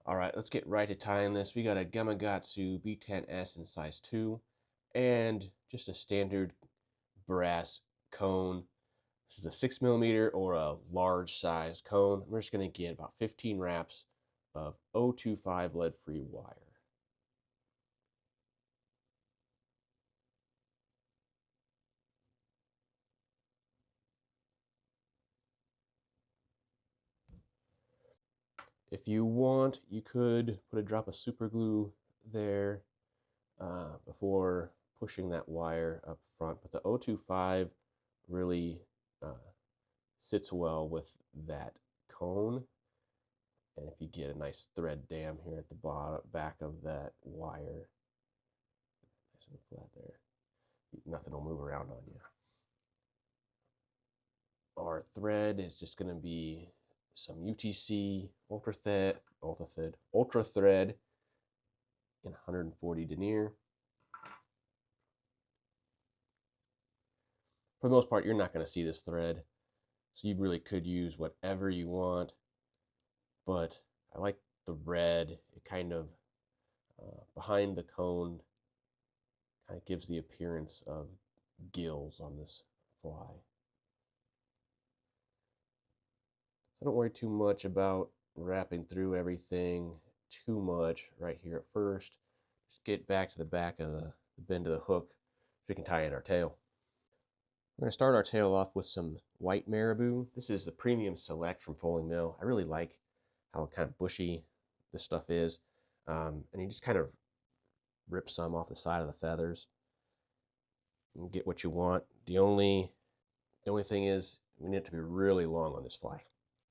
All right, let's get right to tying this. We got a Gamakatsu B10S in size 2 and just a standard brass cone. This is a 6mm or a large size cone. We're just going to get about 15 wraps of 025 lead-free wire. If you want, you could put a drop of super glue there before pushing that wire up front, but the 025 really sits well with that cone. And if you get a nice thread dam here at the bottom back of that wire, nice and flat there, nothing will move around on you. Our thread is just going to be some UTC ultra thread in 140 denier. For the most part, you're not going to see this thread, so you really could use whatever you want, but I like the red. It kind of behind the cone kind of gives the appearance of gills on this fly. So don't worry too much about wrapping through everything too much right here at first. Just get back to the back of the bend of the hook so we can tie in our tail. We're going to start our tail off with some white marabou. This is the premium select from Foaling Mill. I really like how kind of bushy this stuff is. And you just kind of rip some off the side of the feathers and get what you want. The only thing is we need it to be really long on this fly.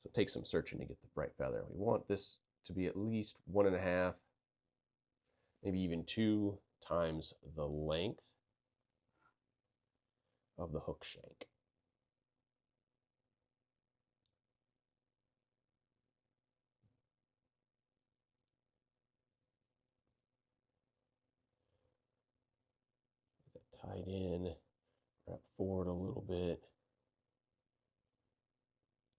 So it takes some searching to get the right feather. We want this to be at least 1.5, maybe even 2 times the length of the hook shank. Get that tied in, wrap forward a little bit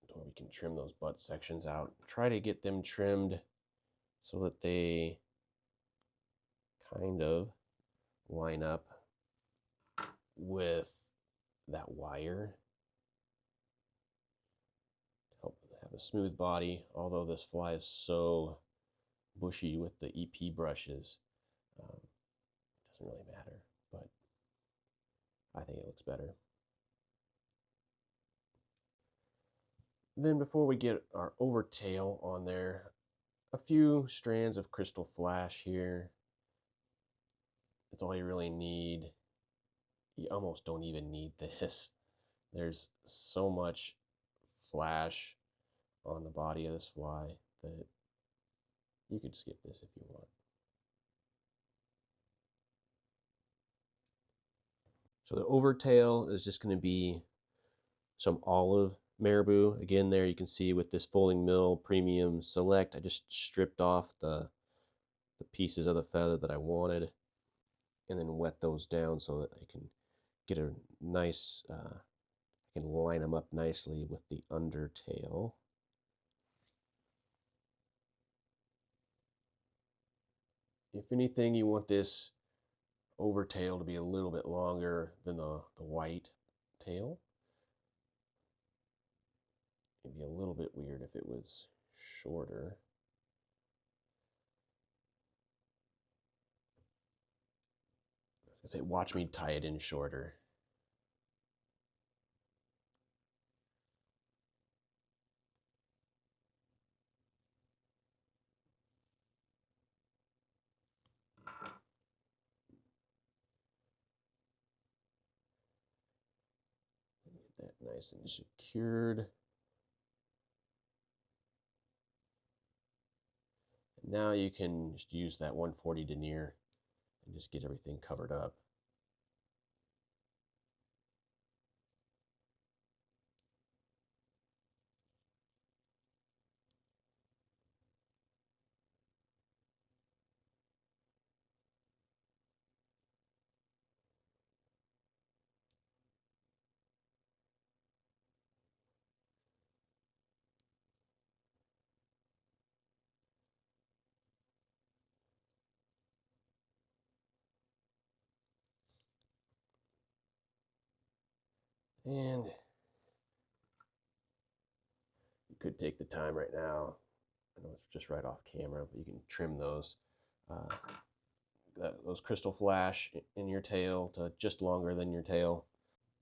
until we can trim those butt sections out. Try to get them trimmed so that they kind of line up with that wire to help have a smooth body. Although this fly is so bushy with the EP brushes, it doesn't really matter, but I think it looks better. Then before we get our overtail on there, a few strands of crystal flash here. That's all you really need. You almost don't even need this. There's so much flash on the body of this fly that you could skip this if you want. So the overtail is just going to be some olive marabou. Again, there you can see with this Foaling Mill Premium Select, I just stripped off the pieces of the feather that I wanted and then wet those down so that I can get a nice, I can line them up nicely with the undertail. If anything, you want this overtail to be a little bit longer than the white tail. It'd be a little bit weird if it was shorter. I say, watch me tie it in shorter. Get that nice and secured. And now you can just use that 140 denier and just get everything covered up. And you could take the time right now. I know it's just right off camera, but you can trim those those crystal flash in your tail to just longer than your tail.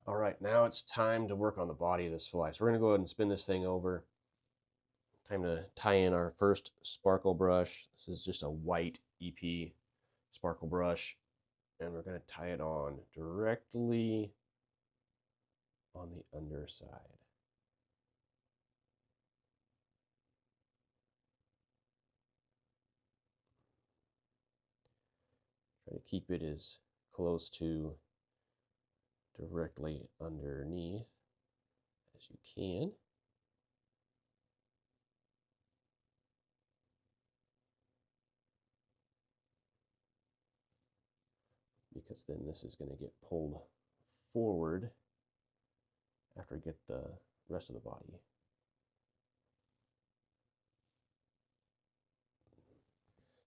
All right, now it's time to work on the body of this fly. So we're gonna go ahead and spin this thing over. Time to tie in our first sparkle brush. This is just a white EP sparkle brush, and we're gonna tie it on directly on the underside. Try to keep it as close to directly underneath as you can. Because then this is going to get pulled forward after I get the rest of the body.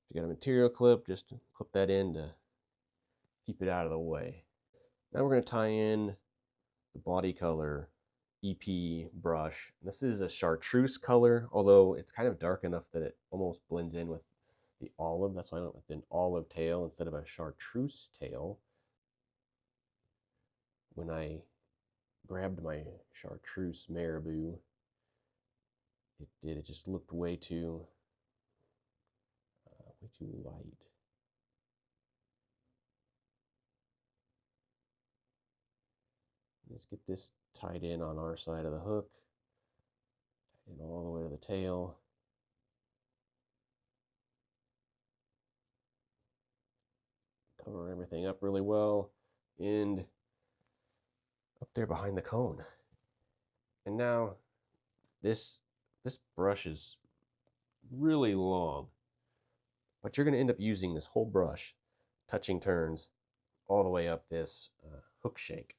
If you got a material clip, just clip that in to keep it out of the way. Now we're going to tie in the body color EP brush. This is a chartreuse color, although it's kind of dark enough that it almost blends in with the olive. That's why I went with an olive tail instead of a chartreuse tail. When I grabbed my chartreuse marabou, it just looked way too light. Let's get this tied in on our side of the hook, tied in all the way to the tail. Cover everything up really well, and up there behind the cone. And now this brush is really long, but you're going to end up using this whole brush, touching turns all the way up this hook shank,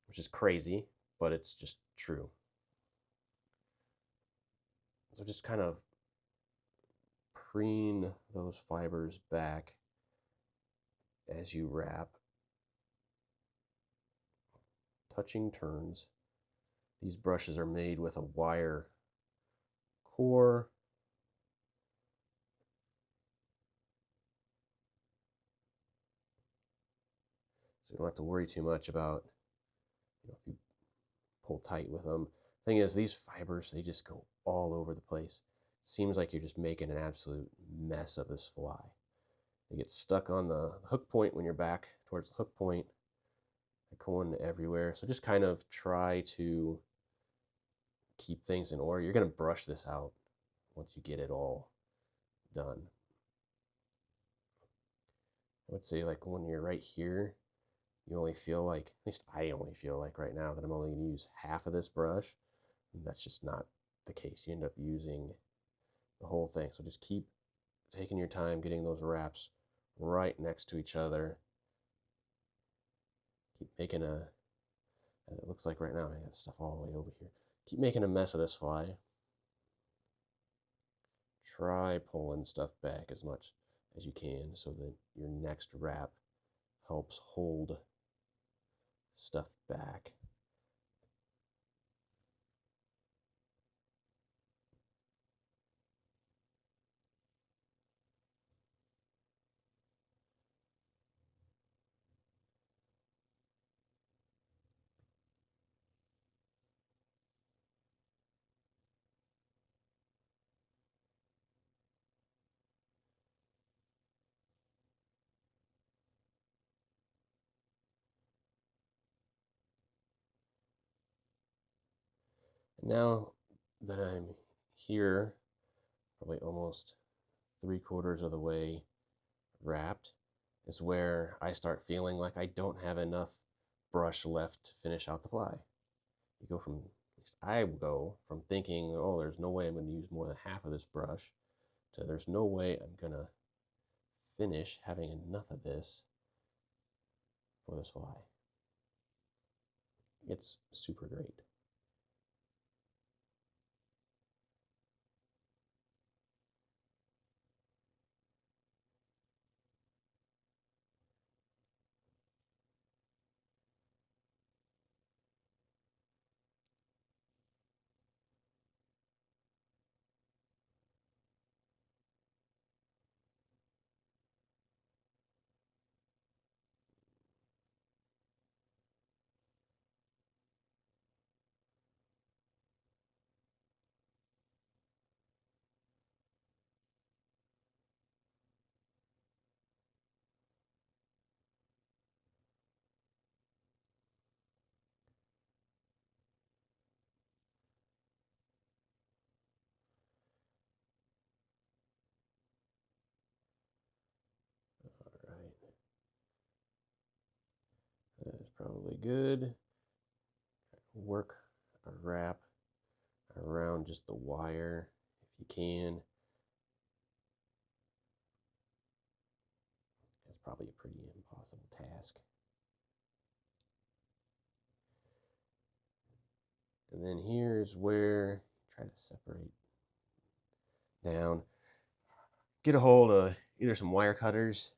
which is crazy, but it's just true. So just kind of preen those fibers back as you wrap, touching turns. These brushes are made with a wire core. So you don't have to worry too much about, if you pull tight with them. Thing is, these fibers, they just go all over the place. It seems like you're just making an absolute mess of this fly. They get stuck on the hook point when you're back towards the hook point. They're going everywhere. So just kind of try to keep things in order. You're going to brush this out once you get it all done. I would say, like, when you're right here, you only feel like, at least I only feel like right now, that I'm only going to use half of this brush. And that's just not the case. You end up using the whole thing. So just keep taking your time getting those wraps right next to each other. Keep making and it looks like right now I got stuff all the way over here. Keep making a mess of this fly. Try pulling stuff back as much as you can so that your next wrap helps hold stuff back. And now that I'm here, probably almost 3/4 of the way wrapped, is where I start feeling like I don't have enough brush left to finish out the fly. You go from, at least I go from thinking, oh, there's no way I'm going to use more than half of this brush, to there's no way I'm going to finish having enough of this for this fly. It's super great. probably good. Work a wrap around just the wire if you can. It's probably a pretty impossible task. And then here's where try to separate down. Get a hold of either some wire cutters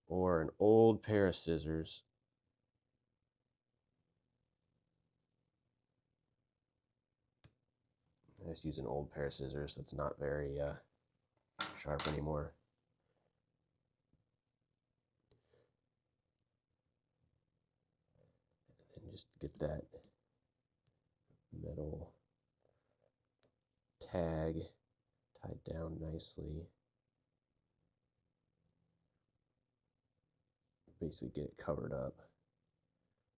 or an old pair of scissors. I just use an old pair of scissors that's not very sharp anymore. And just get that metal tag tied down nicely. Basically get it covered up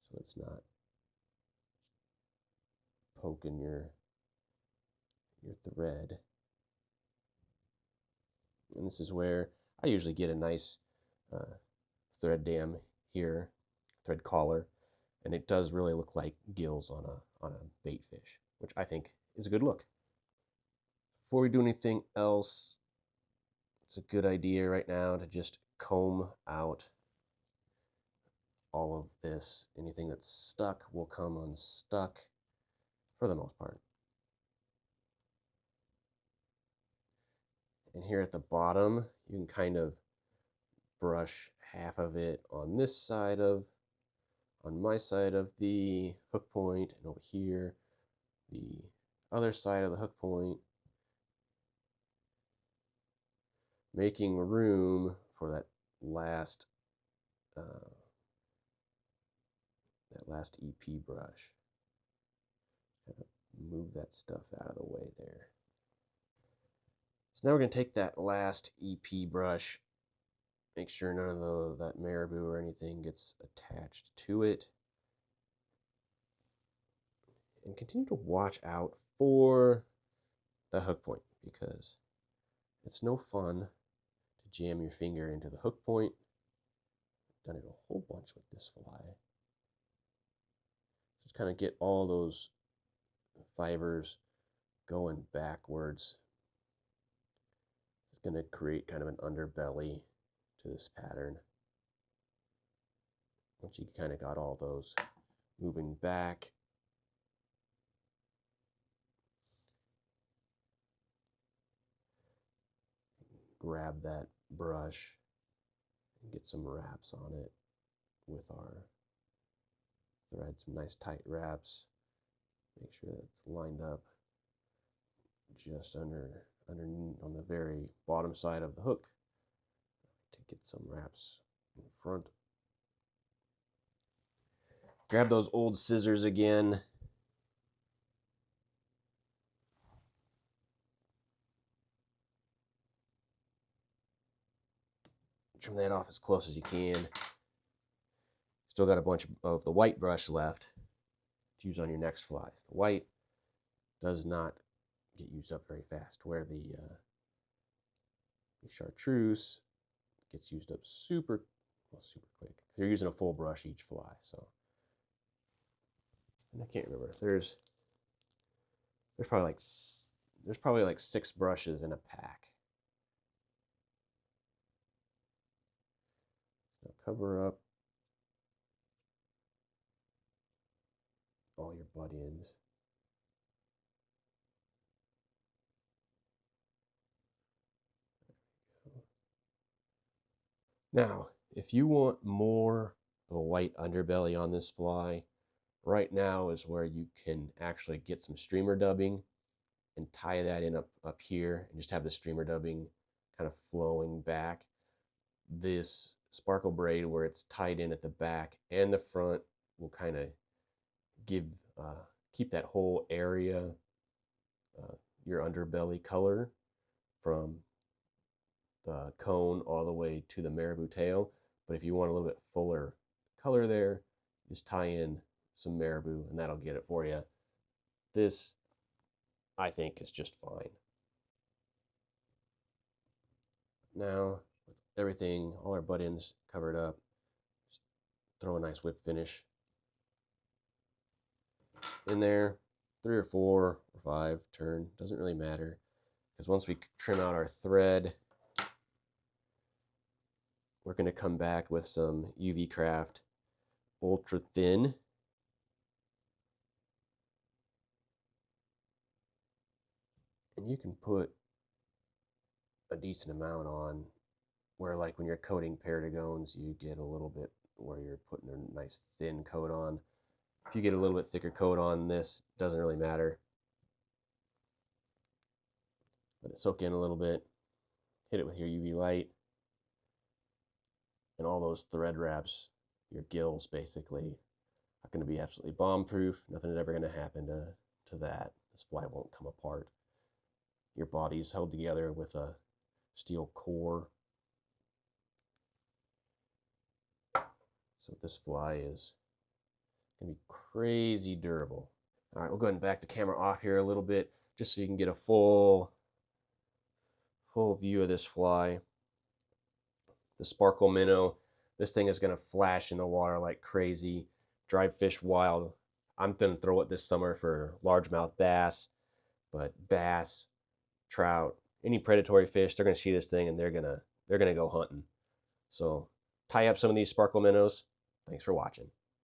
so it's not poking your thread. And this is where I usually get a nice thread dam here, thread collar, and it does really look like gills on a bait fish, which I think is a good look. Before we do anything else, it's a good idea right now to just comb out all of this. Anything that's stuck will come unstuck for the most part. And here at the bottom, you can kind of brush half of it on this side of, on my side of the hook point, and over here, the other side of the hook point, making room for that last EP brush. Move that stuff out of the way there. So now we're going to take that last EP brush, make sure none of that marabou or anything gets attached to it, and continue to watch out for the hook point, because it's no fun to jam your finger into the hook point. I've done it a whole bunch with this fly. Just kind of get all those fibers going backwards. It's going to create kind of an underbelly to this pattern. Once you kind of got all those moving back, grab that brush and get some wraps on it with our thread, some nice tight wraps. Make sure that it's lined up just under on the very bottom side of the hook to get some wraps in front. Grab those old scissors again. Trim that off as close as you can. Still got a bunch of the white brush left to use on your next fly. The white does not get used up very fast, where the chartreuse gets used up super quick. You're using a full brush each fly, so. And I can't remember. There's probably like 6 brushes in a pack. So cover up all your butt ends. Now, if you want more of a white underbelly on this fly, right now is where you can actually get some streamer dubbing and tie that in up here and just have the streamer dubbing kind of flowing back. This sparkle braid, where it's tied in at the back and the front, will kind of keep that whole area your underbelly color from the cone all the way to the marabou tail. But if you want a little bit fuller color there, just tie in some marabou and that'll get it for you. This, I think, is just fine. Now, with everything, all our butt ends covered up, just throw a nice whip finish in there. 3 or 4 or 5 turn, doesn't really matter, because once we trim out our thread, we're going to come back with some UV Craft Ultra Thin. And you can put a decent amount on, where like when you're coating perdigones, you get a little bit where you're putting a nice thin coat on. If you get a little bit thicker coat on this, doesn't really matter. Let it soak in a little bit. Hit it with your UV light. And all those thread wraps, your gills basically, are going to be absolutely bomb-proof. Nothing is ever going to happen to that. This fly won't come apart. Your body is held together with a steel core. So this fly is going to be crazy durable. All right, we'll go ahead and back the camera off here a little bit, just so you can get a full view of this fly. The Sparkle Minnow. This thing is going to flash in the water like crazy. Drive fish wild. I'm going to throw it this summer for largemouth bass, but bass, trout, any predatory fish, they're going to see this thing and they're going to go hunting. So tie up some of these Sparkle Minnows. Thanks for watching.